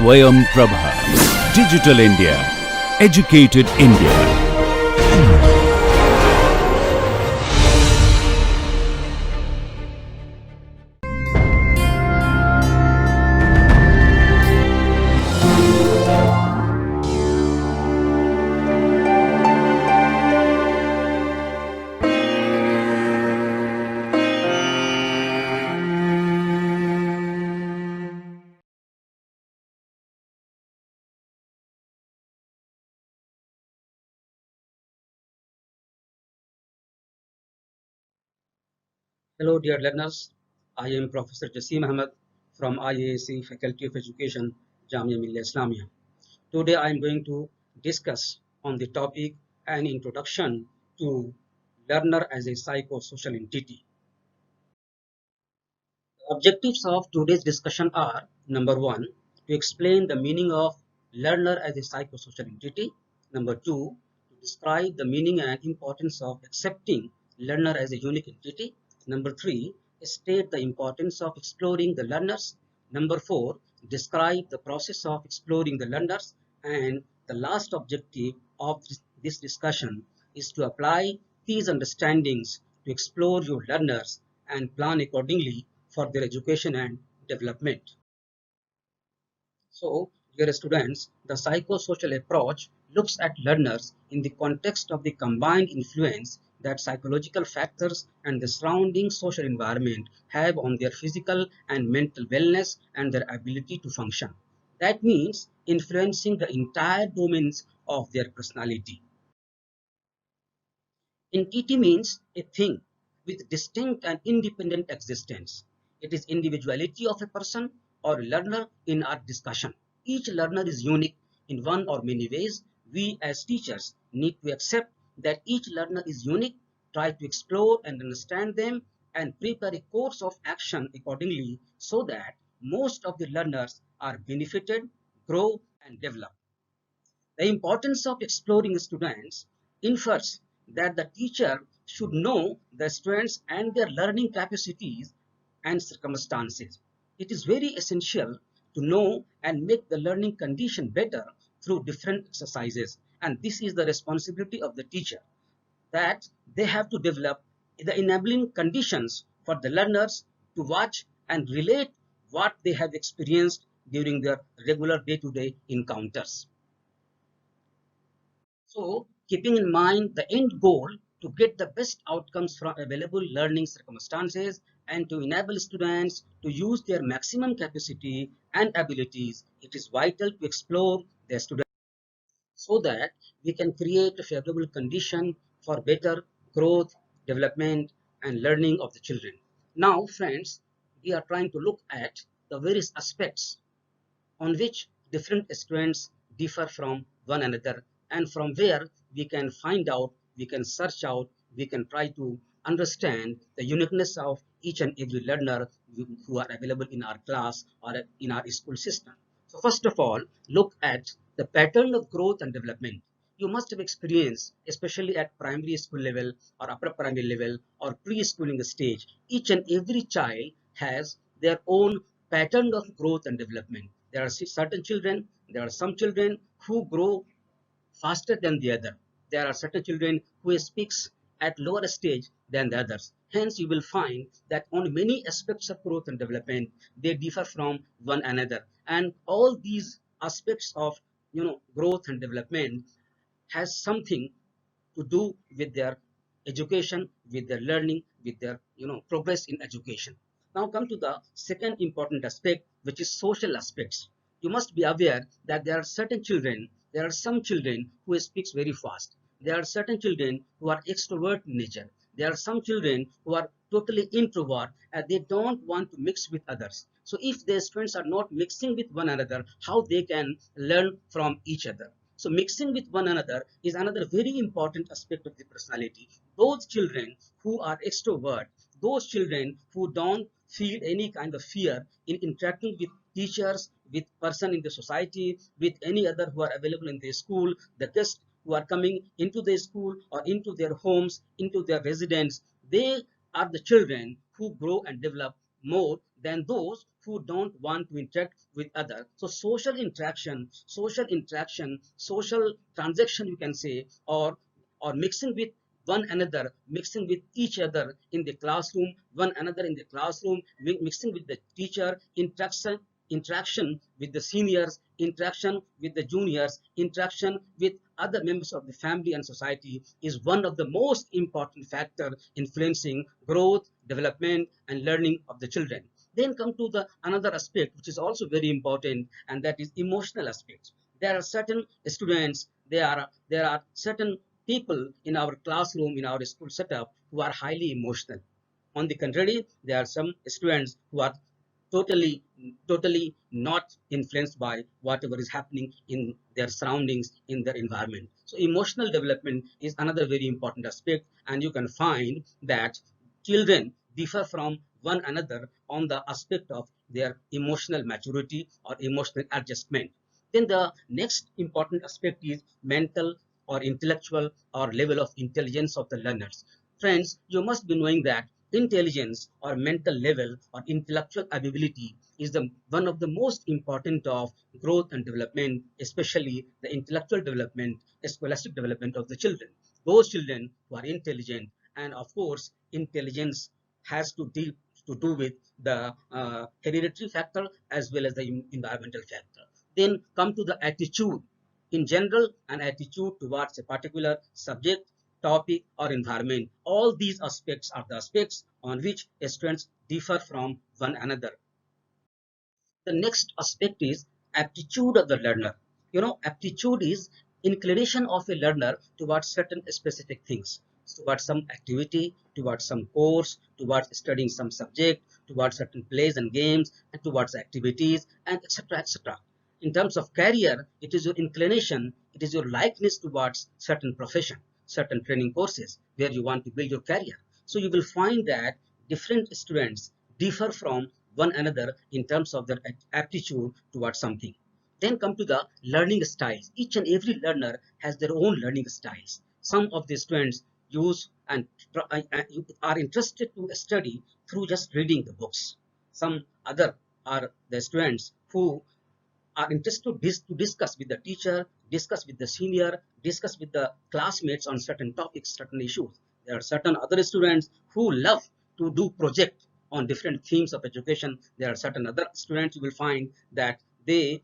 Swayam Prabha. Digital India. Educated India. Hello, dear learners. I am Professor Jamia from IAC Faculty of Education, Jamia Millia Islamia. Today, I am going to discuss on the topic an introduction to learner as a psychosocial entity. The objectives of today's discussion are: number one, to explain the meaning of learner as a psychosocial entity; number two, to describe the meaning and importance of accepting learner as a unique entity; number three, state the importance of exploring the learners; number four, describe the process of exploring the learners; and the last objective of this discussion is to apply these understandings to explore your learners and plan accordingly for their education and development. So, dear students, the psychosocial approach looks at learners in the context of the combined influence that psychological factors and the surrounding social environment have on their physical and mental wellness and their ability to function. That means influencing the entire domains of their personality. Entity means a thing with distinct and independent existence. It is individuality of a person or a learner in our discussion. Each learner is unique in one or many ways. We as teachers need to accept that each learner is unique, try to explore and understand them, and prepare a course of action accordingly so that most of the learners are benefited, grow, and develop. The importance of exploring students infers that the teacher should know the students and their learning capacities and circumstances. It is very essential to know and make the learning condition better through different exercises, and this is the responsibility of the teacher, that they have to develop the enabling conditions for the learners to watch and relate what they have experienced during their regular day-to-day encounters. So, keeping in mind the end goal to get the best outcomes from available learning circumstances and to enable students to use their maximum capacity and abilities, it is vital to explore their students so that we can create a favorable condition for better growth, development, and learning of the children. Now, friends, we are trying to look at the various aspects on which different students differ from one another, and from where we can find out, we can search out, we can try to understand the uniqueness of each and every learner who are available in our class or in our school system. So first of all, look at the pattern of growth and development. You must have experienced, especially at primary school level or upper primary level or preschooling stage, each and every child has their own pattern of growth and development. There are certain children, there are some children who grow faster than the other. There are certain children who speaks at lower stage than the others. Hence, you will find that on many aspects of growth and development, they differ from one another. And all these aspects of growth and development has something to do with their education, with their learning, with their progress in education. Now come to the second important aspect, which is social aspects. You must be aware that there are some children who speaks very fast. There are certain children who are extrovert in nature. There are some children who are totally introvert and they don't want to mix with others. So if their students are not mixing with one another, how they can learn from each other? So mixing with one another is another very important aspect of the personality. Those children who are extrovert, those children who don't feel any kind of fear in interacting with teachers, with person in the society, with any other who are available in the school, the guests who are coming into the school or into their homes, into their residence, they are the children who grow and develop more than those who don't want to interact with others. So social transaction, you can say, or mixing with one another, mixing with each other in the classroom, one another in the classroom, mixing with the teacher, interaction with the seniors, interaction with the juniors, interaction with other members of the family and society is one of the most important factor influencing growth, development, and learning of the children. Then come to the another aspect which is also very important, and that is emotional aspects. There are certain students, there are certain people in our classroom, in our school setup, who are highly emotional. On the contrary, there are some students who are totally totally not influenced by whatever is happening in their surroundings, in their environment. So emotional development is another very important aspect, and you can find that children differ from one another on the aspect of their emotional maturity or emotional adjustment. Then the next important aspect is mental or intellectual or level of intelligence of the learners. Friends, you must be knowing that intelligence or mental level or intellectual ability is the one of the most important of growth and development, especially the intellectual development, scholastic development of the children. Those children who are intelligent, and of course intelligence has to do with the hereditary factor as well as the environmental factor. Then come to the attitude. In general, an attitude towards a particular subject, topic, or environment. All these aspects are the aspects on which students differ from one another. The next aspect is aptitude of the learner. Aptitude is inclination of a learner towards certain specific things, towards some activity, towards some course, towards studying some subject, towards certain plays and games, and towards activities, and etc. etc. In terms of career, it is your inclination, it is your likeness towards certain profession, certain training courses where you want to build your career. So you will find that different students differ from one another in terms of their aptitude towards something. Then come to the learning styles. Each and every learner has their own learning styles. Some of the students use and are interested to study through just reading the books. Some other are the students who are interested to discuss with the teacher, discuss with the senior, discuss with the classmates on certain topics, certain issues. There are certain other students who love to do project on different themes of education. There are certain other students you will find that they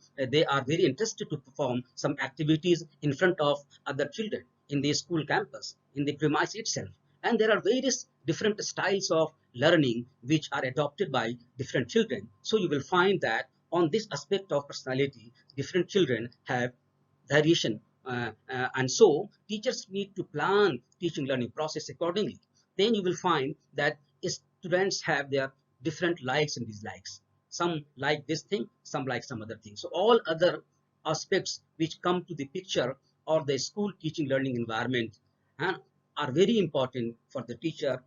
are very interested to perform some activities in front of other children in the school campus, in the premise itself. And there are various different styles of learning which are adopted by different children. So you will find that on this aspect of personality, different children have variation, and so teachers need to plan teaching learning process accordingly. Then you will find that students have their different likes and dislikes. Some like this thing, some like some other thing. So all other aspects which come to the picture or the school teaching learning environment, are very important for the teacher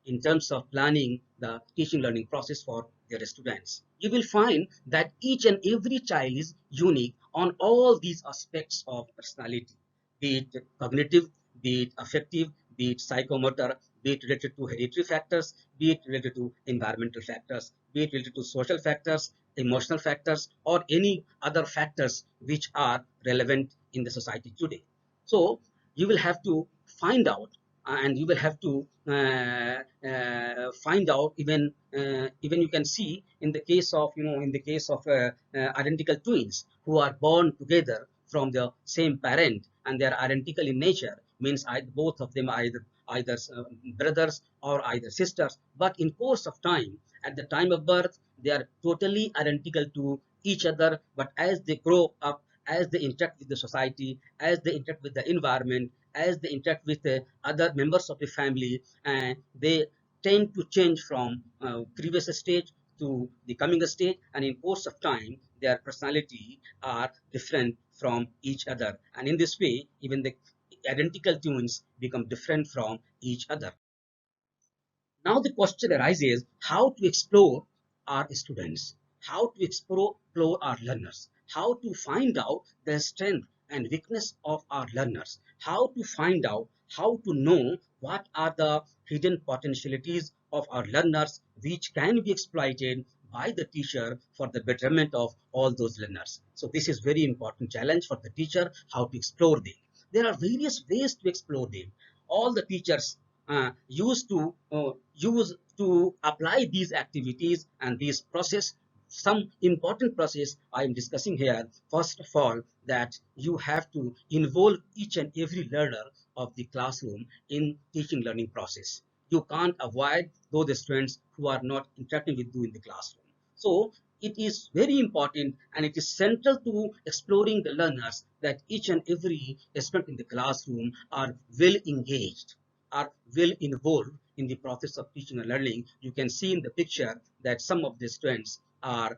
in terms of planning the teaching learning process for their students. You will find that each and every child is unique on all these aspects of personality, be it cognitive, be it affective, be it psychomotor, be it related to hereditary factors, be it related to environmental factors, be it related to social factors, emotional factors, or any other factors which are relevant in the society today. So you will have to find out, and you will have to find out, even you can see in the case of identical twins who are born together from the same parent and they are identical in nature, means both of them are either brothers or either sisters, but in course of time, at the time of birth, they are totally identical to each other, but as they grow up, as they interact with the society, as they interact with the environment, as they interact with the other members of the family, and they tend to change from previous stage to the coming stage, and in course of time their personality are different from each other, and in this way even the identical twins become different from each other. Now the question arises how to explore our students, how to explore our learners, how to find out the strength and weakness of our learners, how to find out, how to know what are the hidden potentialities of our learners which can be exploited by the teacher for the betterment of all those learners. So this is very important challenge for the teacher, how to explore them. There are various ways to explore them. All the teachers use to apply these activities and these process. Some important process I am discussing here. First of all, that you have to involve each and every learner of the classroom in teaching learning process. You can't avoid those students who are not interacting with you in the classroom. So it is very important and it is central to exploring the learners that each and every student in the classroom are well engaged, are well involved in the process of teaching and learning. You can see in the picture that some of the students are,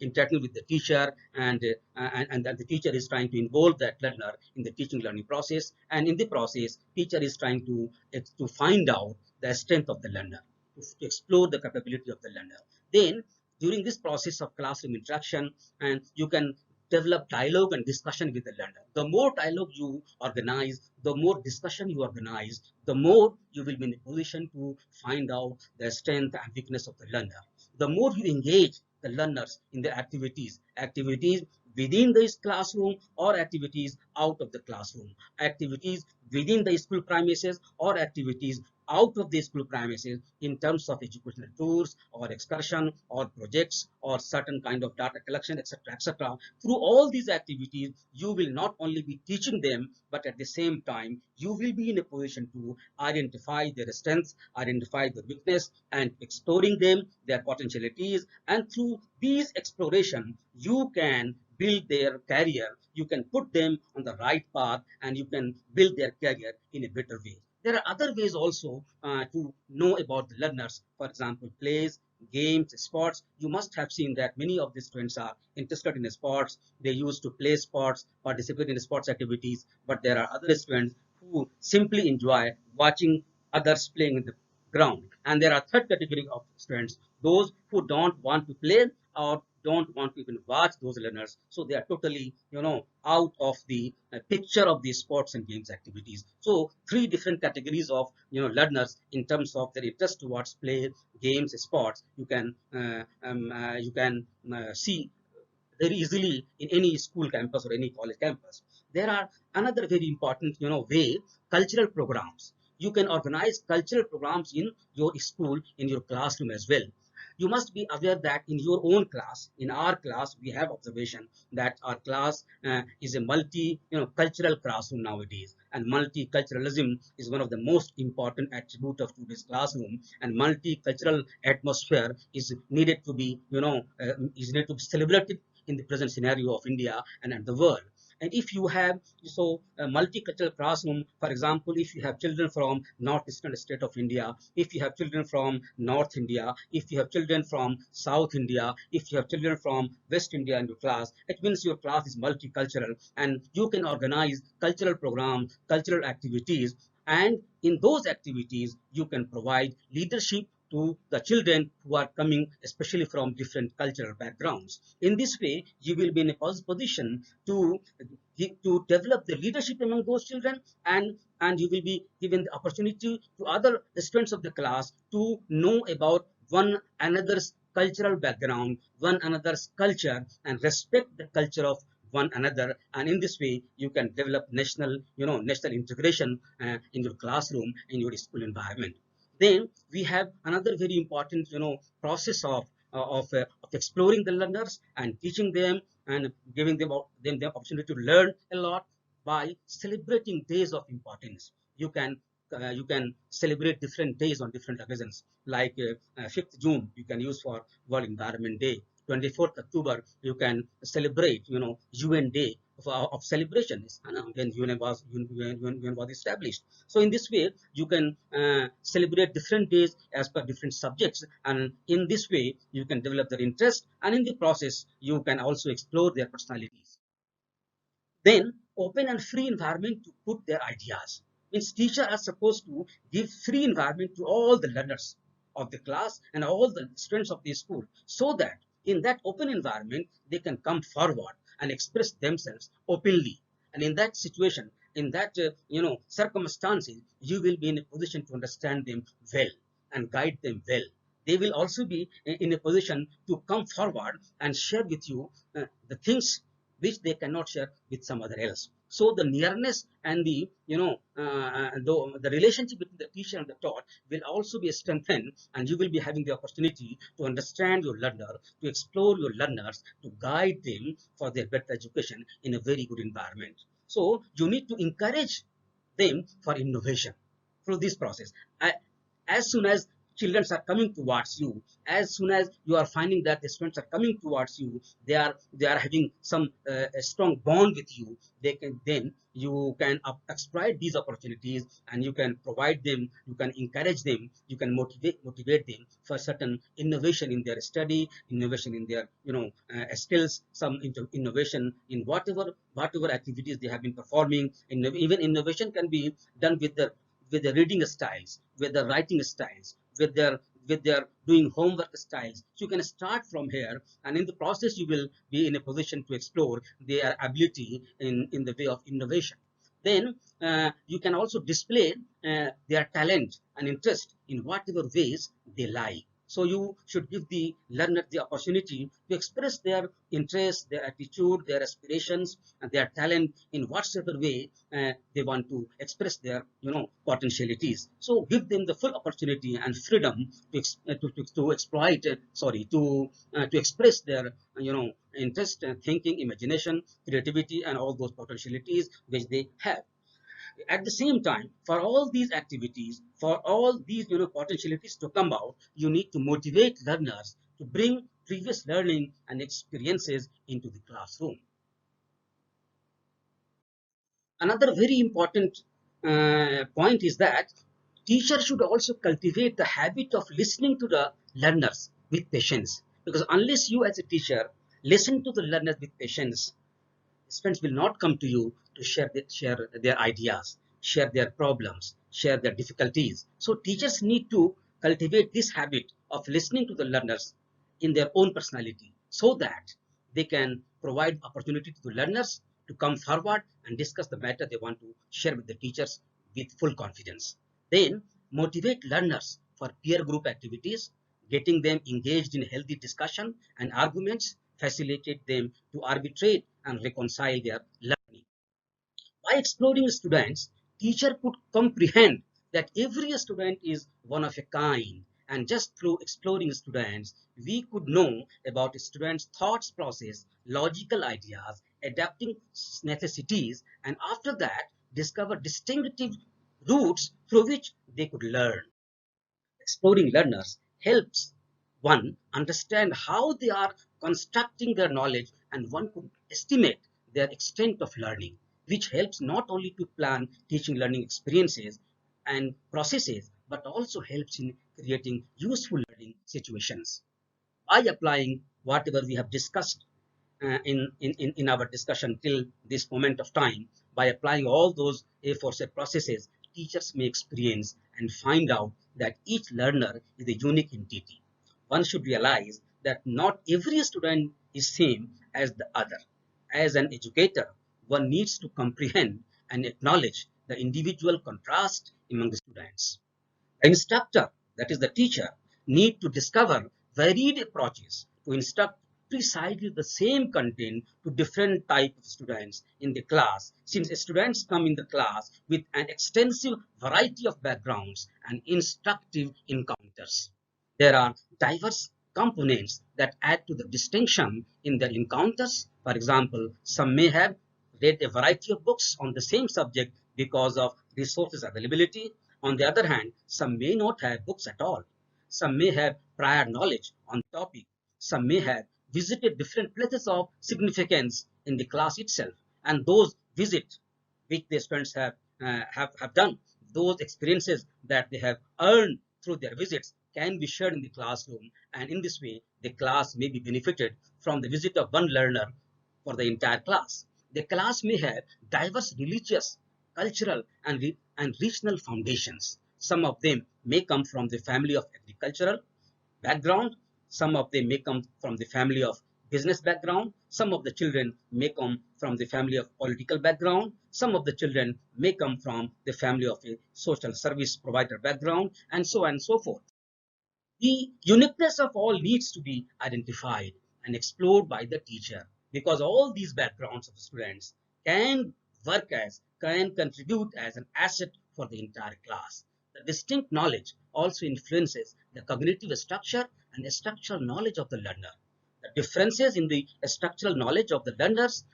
interacting with the teacher, and that the teacher is trying to involve that learner in the teaching learning process, and in the process teacher is trying to find out the strength of the learner, to explore the capability of the learner. Then during this process of classroom interaction, and you can develop dialogue and discussion with the learner. The more dialogue you organize, the more discussion you organize, the more you will be in a position to find out the strength and weakness of the learner. The more you engage the learners in the activities within the classroom or activities out of the classroom, activities within the school premises or activities out of the school premises in terms of educational tours or excursion or projects or certain kind of data collection, etc., etc. Through all these activities, you will not only be teaching them, but at the same time, you will be in a position to identify their strengths, identify their weakness, and exploring them, their potentialities. And through these exploration, you can build their career, you can put them on the right path, and you can build their career in a better way. There are other ways also to know about the learners. For example, plays, games, sports. You must have seen that many of the students are interested in sports. They used to play sports, participate in sports activities. But there are other students who simply enjoy watching others playing in the ground. And there are third category of students, those who don't want to play or don't want to even watch those learners. So they are totally, out of the picture of the sports and games activities. So three different categories of, learners in terms of their interest towards play, games, sports. You can see very easily in any school campus or any college campus. There are another very important, way, cultural programs. You can organize cultural programs in your school, in your classroom as well. You must be aware that in your own class, in our class, we have observation that our class is a cultural classroom nowadays, and multiculturalism is one of the most important attribute of today's classroom, and multicultural atmosphere is needed to be, celebrated in the present scenario of India and the world. And if you have a multicultural classroom, for example, if you have children from northeastern state of India, if you have children from North India, if you have children from South India, if you have children from West India in your class, it means your class is multicultural, and you can organize cultural programs, cultural activities, and in those activities you can provide leadership to the children who are coming especially from different cultural backgrounds. In this way, you will be in a position to develop the leadership among those children, and you will be given the opportunity to other students of the class to know about one another's cultural background, one another's culture, and respect the culture of one another. And in this way you can develop national integration in your classroom, in your school environment. Then we have another very important, process of exploring the learners and teaching them and giving them the opportunity to learn a lot by celebrating days of importance. You can celebrate different days on different occasions, like 5th June you can use for World Environment Day. 24th October you can celebrate, UN Day of celebrations, when UN was established. So in this way you can celebrate different days as per different subjects, and in this way you can develop their interest, and in the process you can also explore their personalities. Then open and free environment to put their ideas. Means teachers are supposed to give free environment to all the learners of the class and all the students of the school, so that in that open environment they can come forward and express themselves openly. And in that situation, in that circumstances, you will be in a position to understand them well and guide them well, they will also be in a position to come forward and share with you the things which they cannot share with some other else. So the nearness and the the relationship between the teacher and the taught will also be strengthened, and you will be having the opportunity to understand your learner, to explore your learners, to guide them for their better education in a very good environment. So you need to encourage them for innovation through this process. As soon as children are coming towards you, as soon as you are finding that the students are coming towards you, they are having some a strong bond with you, they can then you can exploit these opportunities, and you can provide them, you can encourage them, you can motivate them for certain innovation in their study, innovation in their skills, some innovation in whatever activities they have been performing. Even innovation can be done with the reading styles, with the writing styles, with their doing homework styles. So you can start from here, and in the process you will be in a position to explore their ability in the way of innovation. Then you can also display their talent and interest in whatever ways they lie. So you should give the learner the opportunity to express their interest, their attitude, their aspirations, and their talent in whatsoever way they want to express their potentialities. So give them the full opportunity and freedom to exploit, to express their interest, thinking, imagination, creativity, and all those potentialities which they have. At the same time, for all these activities, for all these potentialities to come out, you need to motivate learners to bring previous learning and experiences into the classroom. Another very important point is that teachers should also cultivate the habit of listening to the learners with patience, because unless you as a teacher listen to the learners with patience, students will not come to you to share their ideas, share their problems, share their difficulties. So teachers need to cultivate this habit of listening to the learners in their own personality, so that they can provide opportunity to the learners to come forward and discuss the matter they want to share with the teachers with full confidence. Then motivate learners for peer group activities, getting them engaged in healthy discussion and arguments, facilitate them to arbitrate and reconcile their learning. By exploring students, teacher could comprehend that every student is one of a kind, and just through exploring students, we could know about students' thoughts process, logical ideas, adapting necessities, and after that, discover distinctive routes through which they could learn. Exploring learners helps one understand how they are constructing their knowledge, and one could estimate their extent of learning, which helps not only to plan teaching learning experiences and processes, but also helps in creating useful learning situations. By applying whatever we have discussed in our discussion till this moment of time, by applying all those aforesaid processes, teachers may experience and find out that each learner is a unique entity. One should realize that not every student is same as the other. As an educator, one needs to comprehend and acknowledge the individual contrast among the students. The instructor, that is the teacher, need to discover varied approaches to instruct precisely the same content to different types of students in the class, since students come in the class with an extensive variety of backgrounds and instructive encounters. There are diverse components that add to the distinction in their encounters. For example, some may have read a variety of books on the same subject because of resources availability. On the other hand, some may not have books at all. Some may have prior knowledge on the topic. Some may have visited different places of significance in the class itself. And those visits which the students have done, those experiences that they have earned through their visits can be shared in the classroom. And in this way, the class may be benefited from the visit of one learner for the entire class. The class may have diverse religious, cultural, and regional foundations. Some of them may come from the family of agricultural background. Some of them may come from the family of business background. Some of the children may come from the family of political background. Some of the children may come from the family of a social service provider background, and so on and so forth. The uniqueness of all needs to be identified and explored by the teacher, because all these backgrounds of students can can contribute as an asset for the entire class. The distinct knowledge also influences the cognitive structure and the structural knowledge of the learner. The differences in the structural knowledge of the learners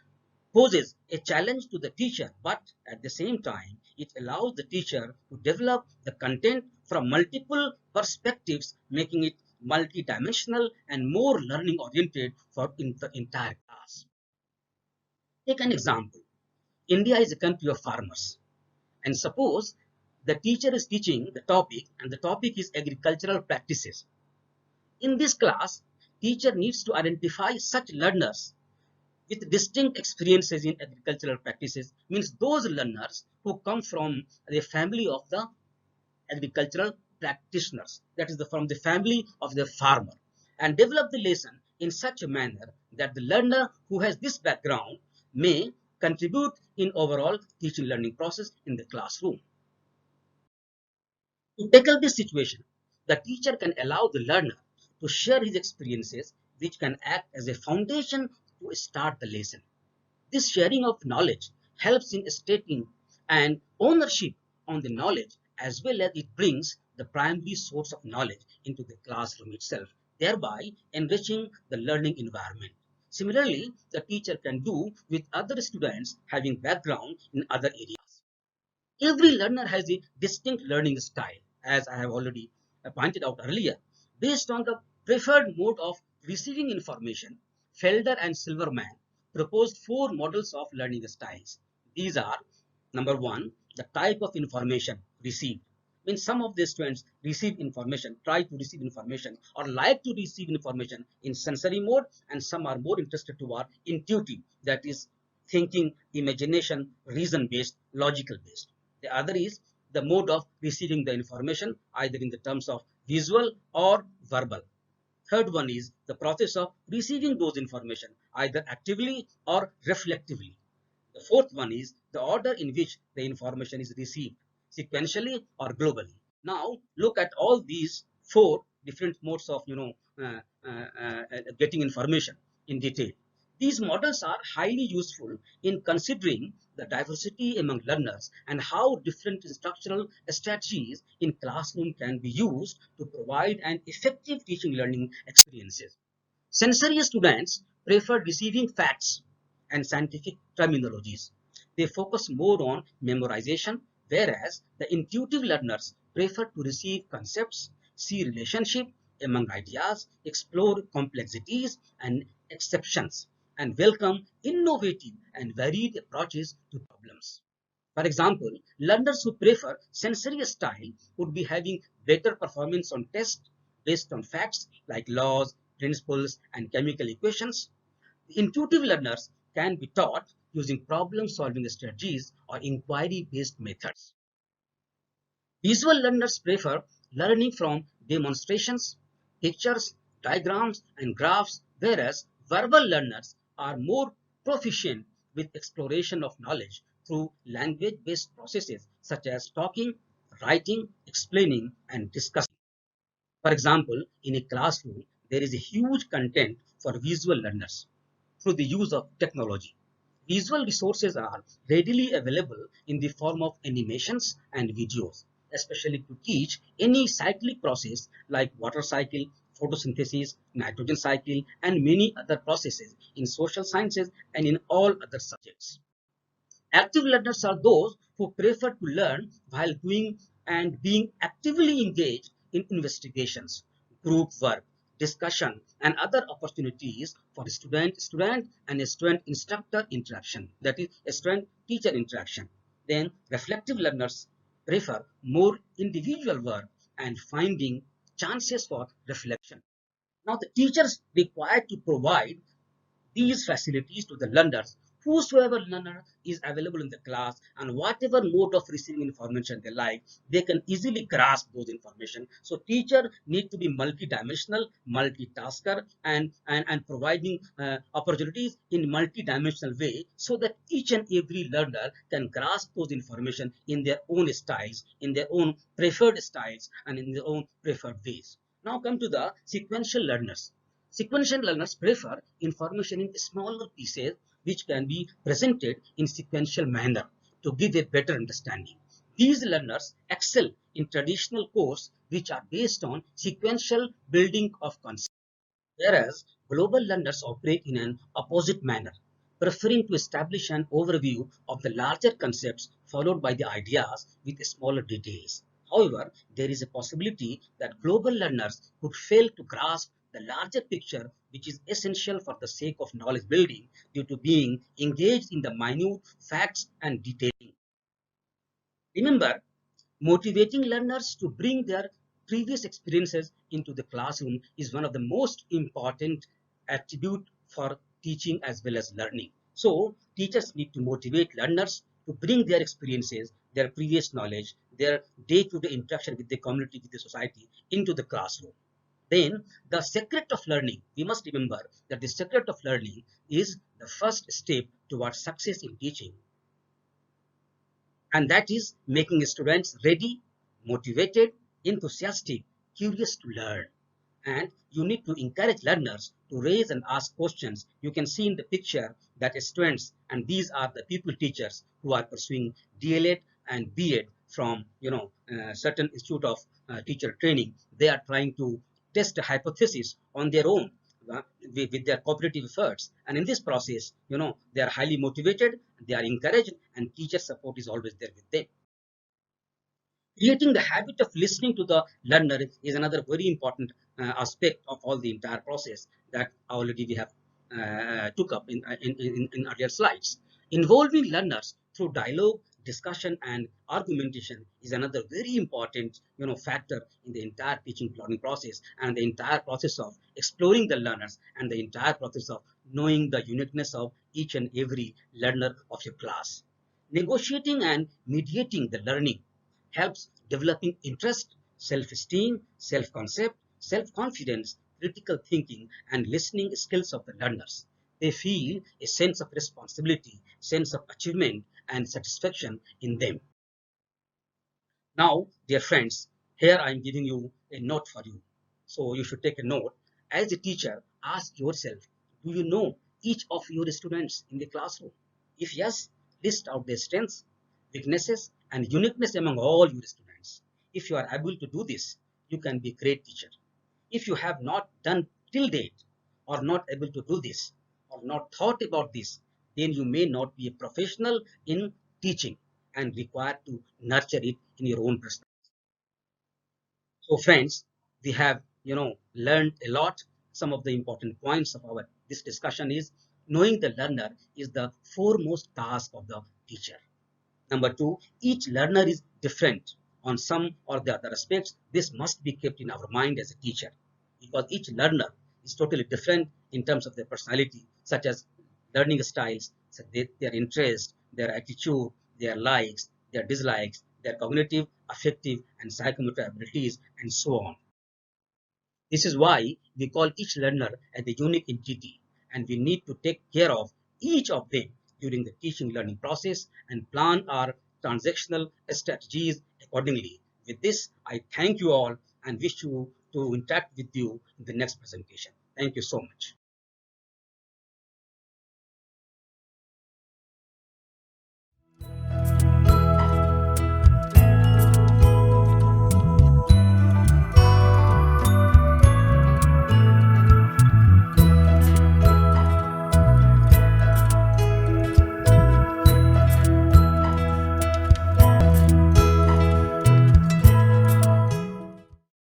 poses a challenge to the teacher, but at the same time, it allows the teacher to develop the content from multiple perspectives, making it multidimensional and more learning oriented for the entire class. Take an example. India is a country of farmers, and suppose the teacher is teaching the topic, and the topic is agricultural practices. In this class, teacher needs to identify such learners with distinct experiences in agricultural practices, means those learners who come from the family of the agricultural practitioners, that is from the family of the farmer, and develop the lesson in such a manner that the learner who has this background may contribute in overall teaching learning process in the classroom. To tackle this situation, the teacher can allow the learner to share his experiences, which can act as a foundation to start the lesson. This sharing of knowledge helps in stating an ownership on the knowledge, as well as it brings the primary source of knowledge into the classroom itself, thereby enriching the learning environment. Similarly, the teacher can do with other students having background in other areas. Every learner has a distinct learning style, as I have already pointed out earlier. Based on the preferred mode of receiving information, Felder and Silverman proposed four models of learning styles. These are: number one, the type of information received. Means some of the students receive information, try to receive information, or like to receive information in sensory mode, and some are more interested toward intuitive, that is thinking, imagination, reason based, logical based. The other is the mode of receiving the information either in the terms of visual or verbal. Third one is the process of receiving those information either actively or reflectively. The fourth one is the order in which the information is received, sequentially or globally. Now look at all these four different modes of getting information in detail. These models are highly useful in considering the diversity among learners and how different instructional strategies in classroom can be used to provide an effective teaching learning experiences. Sensory students prefer receiving facts and scientific terminologies. They focus more on memorization, whereas the intuitive learners prefer to receive concepts, see relationship among ideas, explore complexities and exceptions, and welcome innovative and varied approaches to problems. For example, learners who prefer sensory style would be having better performance on tests based on facts like laws, principles, and chemical equations. Intuitive learners can be taught using problem-solving strategies or inquiry-based methods. Visual learners prefer learning from demonstrations, pictures, diagrams, and graphs, whereas verbal learners are more proficient with exploration of knowledge through language-based processes such as talking, writing, explaining, and discussing. For example, in a classroom, there is a huge content for visual learners through the use of technology. Visual resources are readily available in the form of animations and videos, especially to teach any cyclic process like water cycle, photosynthesis, nitrogen cycle, and many other processes in social sciences and in all other subjects. Active learners are those who prefer to learn while doing and being actively engaged in investigations, group work, discussion, and other opportunities for student and a student instructor interaction, that is a student teacher interaction. Then reflective learners prefer more individual work and finding chances for reflection. Now the teachers required to provide these facilities to the learners. Whosoever learner is available in the class and whatever mode of receiving information they like, they can easily grasp those information. So teacher need to be multidimensional, multitasker, and providing opportunities in multidimensional way so that each and every learner can grasp those information in their own styles, in their own preferred styles, and in their own preferred ways. Now come to the sequential learners. Sequential learners prefer information in smaller pieces which can be presented in sequential manner to give a better understanding. These learners excel in traditional courses which are based on sequential building of concepts, whereas global learners operate in an opposite manner, preferring to establish an overview of the larger concepts followed by the ideas with smaller details. However, there is a possibility that global learners could fail to grasp the larger picture, which is essential for the sake of knowledge building due to being engaged in the minute facts and detailing. Remember, motivating learners to bring their previous experiences into the classroom is one of the most important attribute for teaching as well as learning. So teachers need to motivate learners to bring their experiences, their previous knowledge, their day-to-day interaction with the community, with the society into the classroom. Then the secret of learning, we must remember that the secret of learning is the first step towards success in teaching, and that is making students ready, motivated, enthusiastic, curious to learn. And you need to encourage learners to raise and ask questions. You can see in the picture that students, and these are the people teachers who are pursuing DLED and BEd from certain institute of teacher training. They are trying to test a hypothesis on their own with their cooperative efforts, and in this process they are highly motivated, they are encouraged, and teacher support is always there with them. Creating the habit of listening to the learner is another very important aspect of all the entire process that already we have took up in earlier slides. Involving learners through dialogue, discussion, and argumentation is another very important factor in the entire teaching learning process, and the entire process of exploring the learners, and the entire process of knowing the uniqueness of each and every learner of your class. Negotiating and mediating the learning helps developing interest, self-esteem, self-concept, self-confidence, critical thinking, and listening skills of the learners. They feel a sense of responsibility, sense of achievement, and satisfaction in them. Now, dear friends, here I am giving you a note for you. So you should take a note. As a teacher, ask yourself, do you know each of your students in the classroom? If yes, list out their strengths, weaknesses, and uniqueness among all your students. If you are able to do this, you can be a great teacher. If you have not done till date, or not able to do this, or not thought about this, then you may not be a professional in teaching and require to nurture it in your own personal. So friends, we have learned a lot. Some of the important points of our this discussion is knowing the learner is the foremost task of the teacher. Number two, each learner is different on some or the other aspects. This must be kept in our mind as a teacher, because each learner is totally different in terms of their personality, such as learning styles, so their interest, their attitude, their likes, their dislikes, their cognitive, affective, and psychomotor abilities, and so on. This is why we call each learner as a unique entity, and we need to take care of each of them during the teaching learning process and plan our transactional strategies accordingly. With this, I thank you all and wish you to interact with you in the next presentation. Thank you so much.